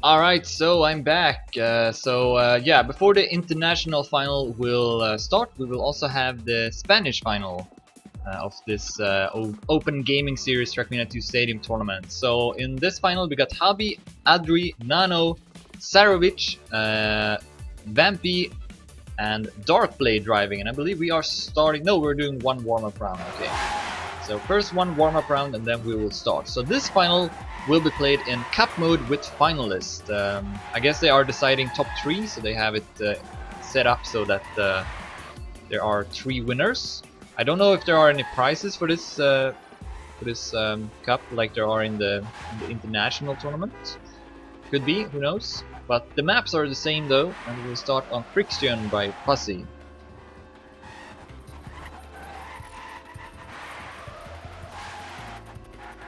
Alright, so I'm back. Yeah, before the international final will start, we will also have the Spanish final of this open gaming series Trackmania 2 Stadium tournament. So in this final we got Habi, Adri, Nano, ZaRovicH, Vampi, and darkblade driving. And I believe we are starting. No, we're doing one warm-up round. Okay. So first one warm-up round, and then we will start. So this final will be played in cup mode with finalists. I guess they are deciding top 3, so they have it set up so that there are 3 winners. I don't know if there are any prizes for this cup like there are in the international tournament. Could be, who knows? But the maps are the same though, and we'll start on Friction by Pussy.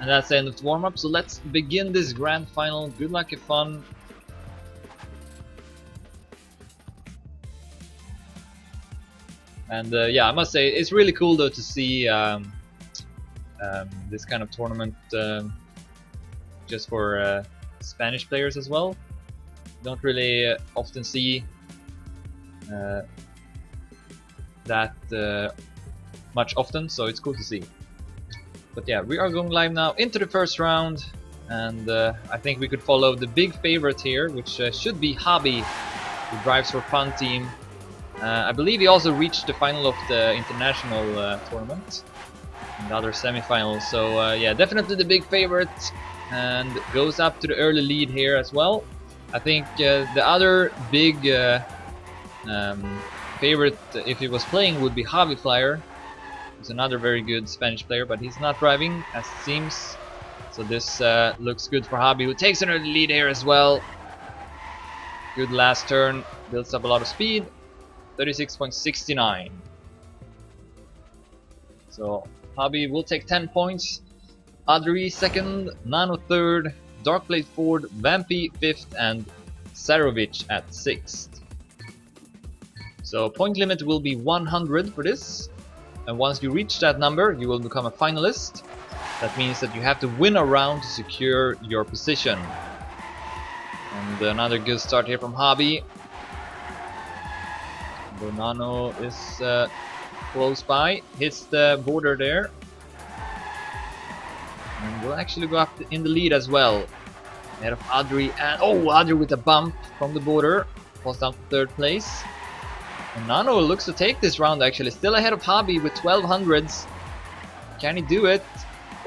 And that's the end of the warm-up, so let's begin this grand final. Good luck, have fun. And yeah, I must say, it's really cool though to see this kind of tournament just for Spanish players as well. Don't really often see that much often, so it's cool to see. But yeah, we are going live now into the first round, and I think we could follow the big favorite here, which should be Habi, who drives for Fun Team. I believe he also reached the final of the international tournament, and the other semi-finals. So yeah, definitely the big favorite, and goes up to the early lead here as well. I think the other big favorite, if he was playing, would be Habi Flyer. He's another very good Spanish player, but he's not driving, as it seems. So this looks good for Habi, who takes an early lead here as well. Good last turn, builds up a lot of speed. 36.69. So Habi will take 10 points. Adri second, Nano third, darkblade fourth, Vampi fifth, and ZaRovicH at 6th. So point limit will be 100 for this. And once you reach that number, you will become a finalist. That means that you have to win a round to secure your position. And another good start here from Habi. The Nano is close by, hits the border there. And will actually go up in the lead as well. Ahead of Adri, and oh, Adri with a bump from the border. Falls down to 3rd place. And Nano looks to take this round actually, still ahead of Habi with 1200s. Can he do it?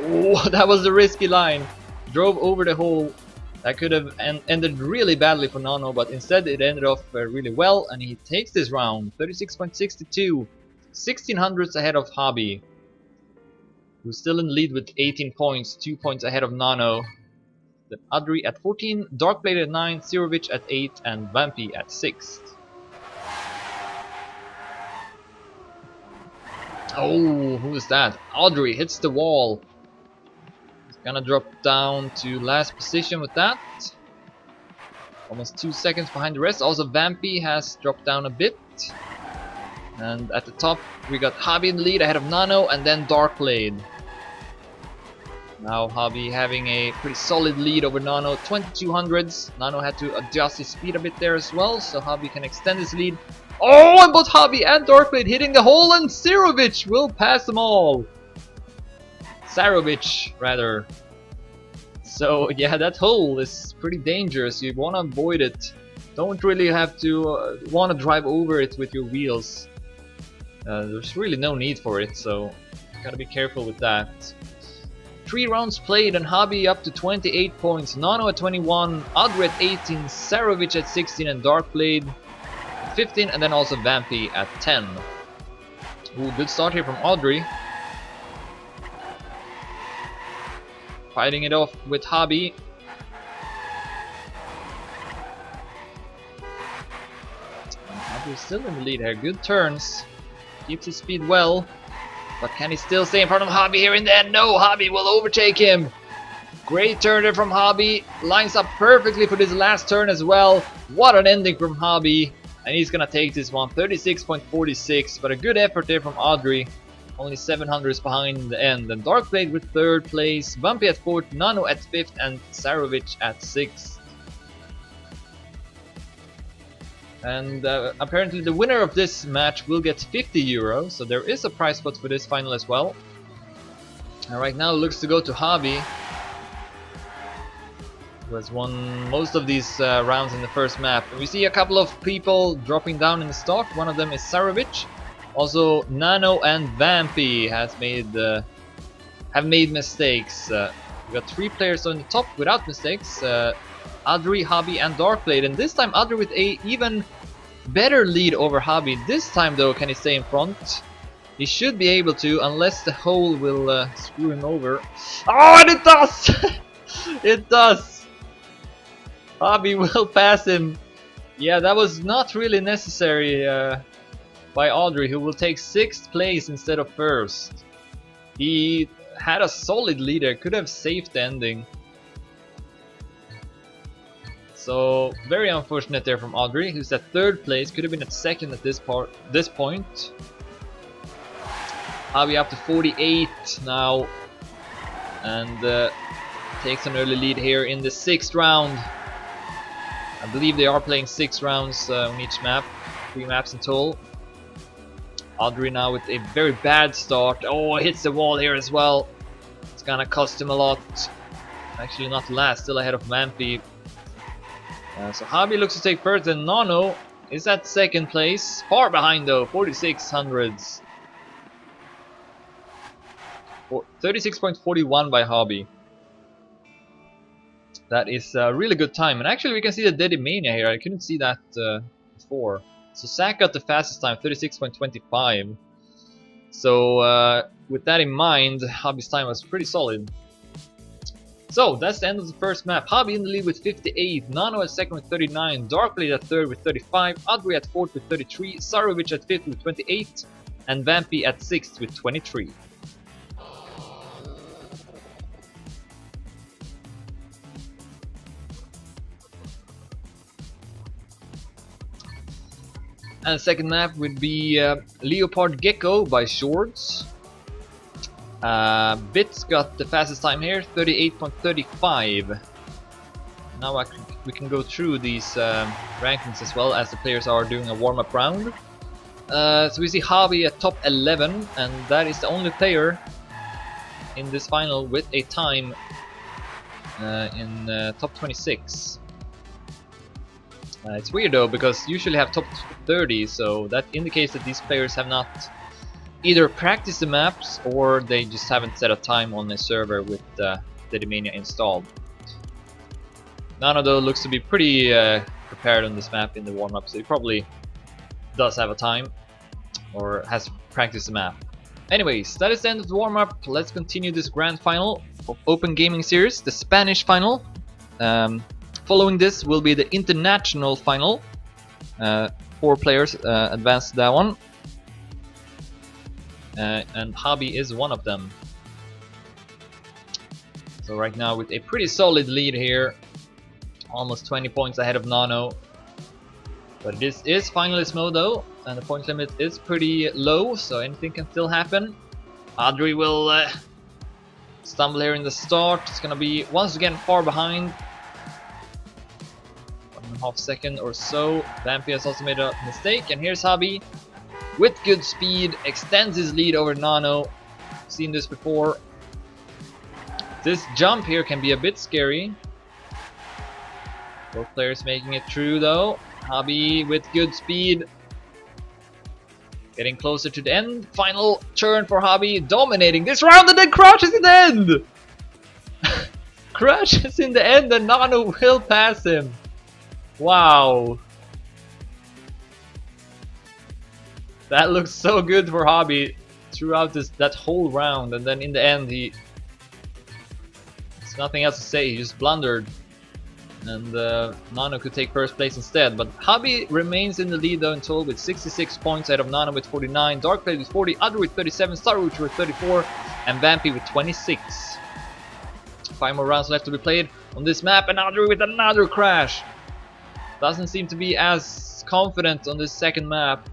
Oh, that was a risky line. Drove over the hole. That could have ended really badly for Nano, but instead it ended off really well, and he takes this round. 36.62. 1600s ahead of Habi, who's still in the lead with 18 points, 2 points ahead of Nano. Then Adri at 14, darkblade at 9, ZaRovicH at 8, and Vampi at 6th. Oh, who is that? Adri hits the wall. He's gonna drop down to last position with that. Almost 2 seconds behind the rest. Also Vampi has dropped down a bit. And at the top we got Habi in the lead ahead of Nano, and then darkblade. Now Habi having a pretty solid lead over Nano, 2200s. Nano had to adjust his speed a bit there as well, so Habi can extend his lead. Oh, and both Habi and darkblade hitting the hole, and ZaRovicH will pass them all. ZaRovicH, rather. So yeah, that hole is pretty dangerous. You want to avoid it. Don't really have to want to drive over it with your wheels. There's really no need for it, so gotta be careful with that. 3 rounds played, and Habi up to 28 points, Nano at 21, Adri at 18, ZaRovicH at 16, and darkblade at 15, and then also Vampi at 10. Ooh, good start here from Adri. Fighting it off with Habi. Habi is still in the lead here, good turns. Keeps his speed well, but can he still stay in front of Habi here in the end? No, Habi will overtake him. Great turn there from Habi, lines up perfectly for this last turn as well. What an ending from Habi, and he's gonna take this one. 36.46, but a good effort there from Adri. Only 700s behind in the end, and darkblade with 3rd place, Vampi at 4th, Nano at 5th, and ZaRovicH at 6th. And apparently the winner of this match will get 50 euros, so there is a prize pot for this final as well. And right now it looks to go to Habi, who has won most of these rounds in the first map. And we see a couple of people dropping down in the start. One of them is ZaRovicH. Also Nano and Vampi have made mistakes. We got 3 players on the top without mistakes. Adri, Habi and darkblade, and this time Adri with a even better lead over Habi. This time though, can he stay in front? He should be able to, unless the hole will screw him over. Oh, and it does! It does! Habi will pass him. Yeah, that was not really necessary by Adri, who will take 6th place instead of 1st. He had a solid leader, could have saved the ending. So very unfortunate there from Adri, who's at 3rd place, could have been at 2nd at this point. Habi up to 48 now, and takes an early lead here in the 6th round. I believe they are playing 6 rounds on each map, 3 maps in total. Adri now with a very bad start. Oh, hits the wall here as well. It's gonna cost him a lot. Actually not last, still ahead of Vampi. So Habi looks to take first, and Nano is at 2nd place. Far behind though, 4600s. 36.41 by Habi. That is a really good time. And actually we can see the Dedimania here. I couldn't see that before. So Zach got the fastest time, 36.25. So with that in mind, Habi's time was pretty solid. So that's the end of the first map. Habi in the lead with 58, Nano at 2nd with 39, darkblade at 3rd with 35, Adri at 4th with 33, ZaRovicH at 5th with 28, and Vampi at 6th with 23. And the second map would be Leopard Gecko by Shorts. Bits got the fastest time here, 38.35. Now we can go through these rankings as well, as the players are doing a warm-up round. So we see Habi at top 11, and that is the only player in this final with a time in top 26. It's weird though, because usually have top 30, so that indicates that these players have not either practiced the maps or they just haven't set a time on the server with Dedimania installed. Nano though looks to be pretty prepared on this map in the warm-up, so he probably does have a time or has practiced the map. Anyways, that is the end of the warm-up. Let's continue this grand final of Open Gaming Series, the Spanish final. Following this will be the international final. 4 players advanced to that one. And Habi is one of them. So right now with a pretty solid lead here. Almost 20 points ahead of Nano. But this is finalist mode though, and the point limit is pretty low, so anything can still happen. Adri will stumble here in the start. It's gonna be once again far behind. 1.5 seconds or so. Vampi has also made a mistake, and here's Habi with good speed, extends his lead over Nano. Seen this before. This jump here can be a bit scary. Both players making it through though. Habi with good speed. Getting closer to the end. Final turn for Habi, dominating this round, and then crashes in the end! Crashes in the end, and Nano will pass him. Wow. That looks so good for Habi throughout that whole round, and then in the end there's nothing else to say, he just blundered. And Nano could take first place instead, but Habi remains in the lead though in total with 66 points out of Nano with 49, darkblade with 40, Adri with 37, ZaRovicH with 34, and Vampi with 26. 5 more rounds left to be played on this map, and Adri with another crash. Doesn't seem to be as confident on this second map.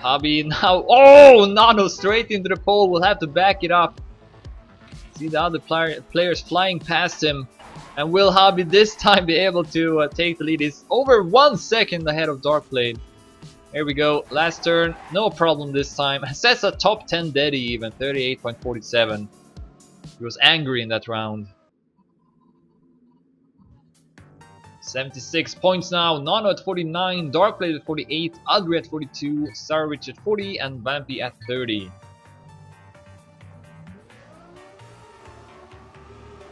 Habi now, oh, Nano straight into the pole, will have to back it up. See the other players flying past him. And will Habi this time be able to take the lead? He's over 1 second ahead of darkblade. Here we go, last turn, no problem this time. Sets a top 10 Daddy even, 38.47. He was angry in that round. 76 points now, Nano at 49, darkblade at 48, adri at 42, ZaRovicH at 40, and vampi at 30.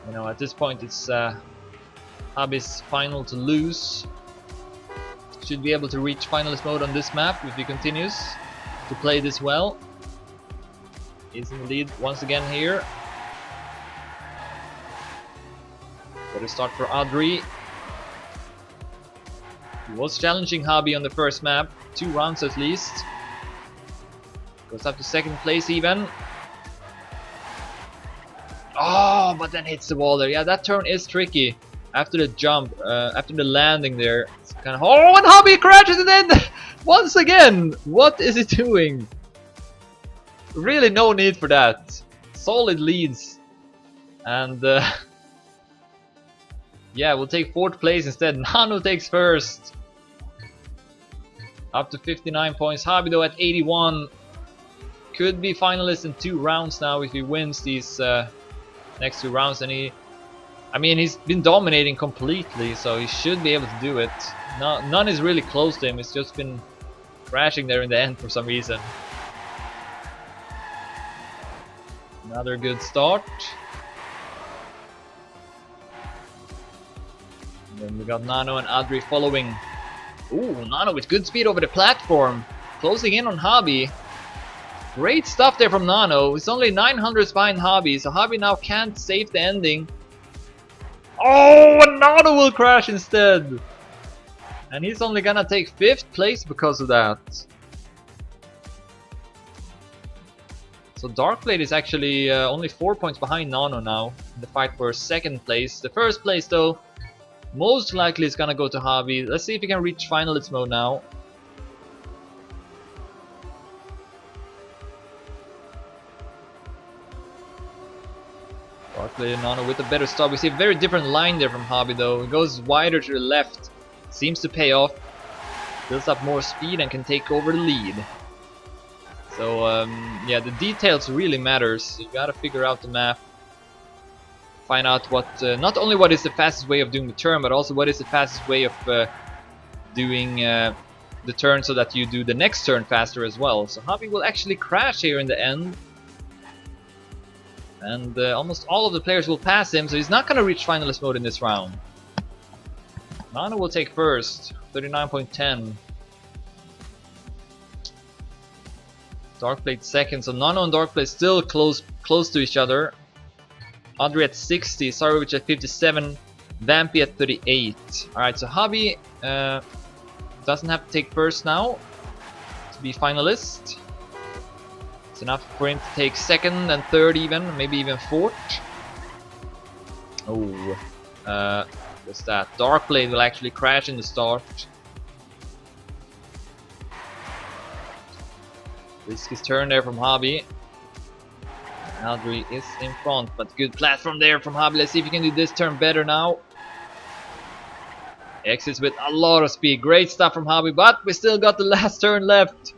You know, at this point it's Habi's final to lose. Should be able to reach finalist mode on this map if he continues to play this well. He's in the lead once again here. Better start for Adri. He was challenging Habi on the first map, 2 rounds at least. Goes up to second place even. Oh, but then hits the wall there. Yeah, that turn is tricky. After the jump, after the landing there, it's kind of... Oh, and Habi crashes and then once again! What is he doing? Really no need for that. Solid leads. And yeah, we'll take 4th place instead. Nano takes first. Up to 59 points. Habi though at 81. Could be finalist in 2 rounds now if he wins these next 2 rounds. And he's been dominating completely, so he should be able to do it. None is really close to him. It's just been crashing there in the end for some reason. Another good start. And then we got Nano and Adri following. Ooh, Nano with good speed over the platform, closing in on Habi. Great stuff there from Nano. It's only 900s behind Habi, so Habi now can't save the ending. Oh, and Nano will crash instead! And he's only gonna take 5th place because of that. So darkblade is actually only 4 points behind Nano now in the fight for 2nd place. The 1st place though, most likely is gonna go to Habi. Let's see if he can reach finalist mode now. Darkblade and Nano with a better start. We see a very different line there from Habi though. It goes wider to the left. Seems to pay off. Builds up more speed and can take over the lead. So yeah, the details really matters. You gotta figure out the map. Find out what, not only what is the fastest way of doing the turn, but also what is the fastest way of doing the turn so that you do the next turn faster as well. So Habi will actually crash here in the end. And almost all of the players will pass him, so he's not going to reach finalist mode in this round. Nano will take first, 39.10. Darkblade second, so Nano and Darkblade still close to each other. Adri at 60, ZaRovicH at 57, vampi at 38. Alright, so Habi doesn't have to take first now to be finalist. It's enough for him to take 2nd and 3rd even, maybe even 4th. Oh, what's that? Darkblade will actually crash in the start. Risky turn there from Habi. Adri is in front, but good platform there from Habi. Let's see if he can do this turn better now. Exits with a lot of speed. Great stuff from Habi, but we still got the last turn left.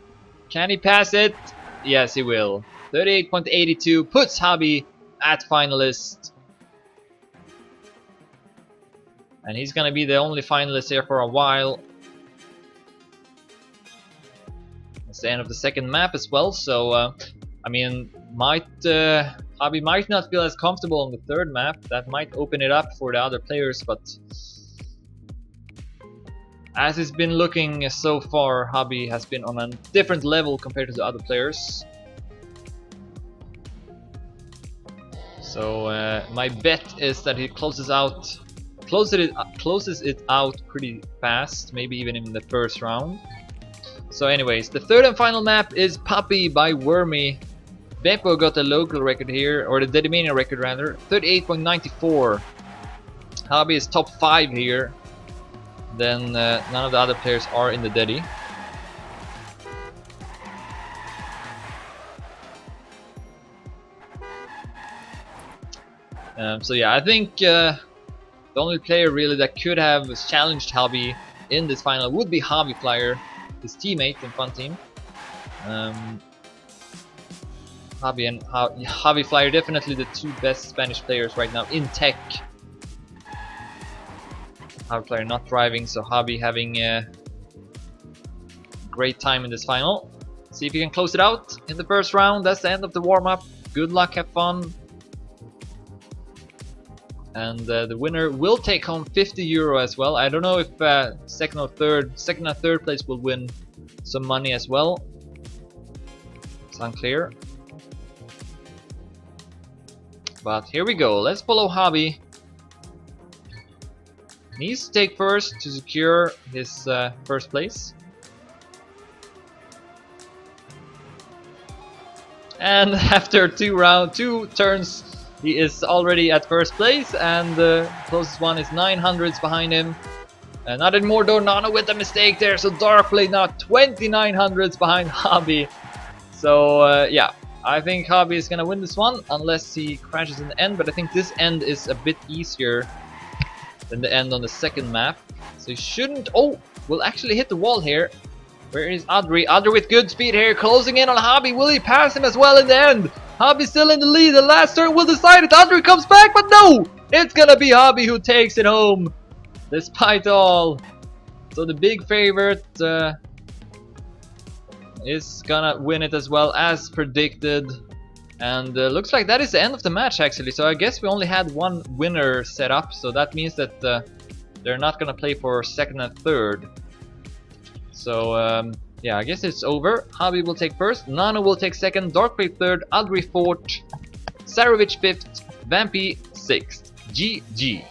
Can he pass it? Yes, he will. 38.82 puts Habi at finalist. And he's gonna be the only finalist here for a while. It's the end of the 2nd map as well, so I mean, Habi might not feel as comfortable on the 3rd map. That might open it up for the other players, but as it's been looking so far, Habi has been on a different level compared to the other players. So my bet is that he closes it out pretty fast, maybe even in the 1st round. So anyways, the 3rd and final map is Puppy by Wormy. Beppo got the local record here, or the Dedimania record rather, 38.94. Habi is top 5 here. Then none of the other players are in the Dedi. So yeah, I think The only player really that could have challenged Habi in this final would be Habi Flyer, his teammate in Fun Team. Habi and Habi Flyer definitely the two best Spanish players right now in tech. Habi Flyer not driving, so Habi having a great time in this final. See if you can close it out in the first round. That's the end of the warm-up. Good luck, have fun. And the winner will take home €50 as well. I don't know if second and third place will win some money as well. It's unclear. But here we go. Let's follow Habi. Needs to take first to secure his first place. And after two turns, he is already at first place, and the closest one is 900s behind him. Not anymore though, Nano with a mistake there, so darkblade now 2900s behind Habi. So yeah, I think Habi is gonna win this one, unless he crashes in the end, but I think this end is a bit easier than the end on the second map. So he shouldn't, oh, will actually hit the wall here. Where is Adri? Adri with good speed here, closing in on Habi. Will he pass him as well in the end? Habi still in the lead. The last turn will decide it. Adri comes back, but no! It's gonna be Habi who takes it home, despite all. So the big favorite is gonna win it as well as predicted. And looks like that is the end of the match actually. So I guess we only had one winner set up. So that means that they're not gonna play for second and third. So yeah, I guess it's over. Habi will take first, Nano will take second, darkblade third, adri fourth, ZaRovicH fifth, vampi sixth. GG.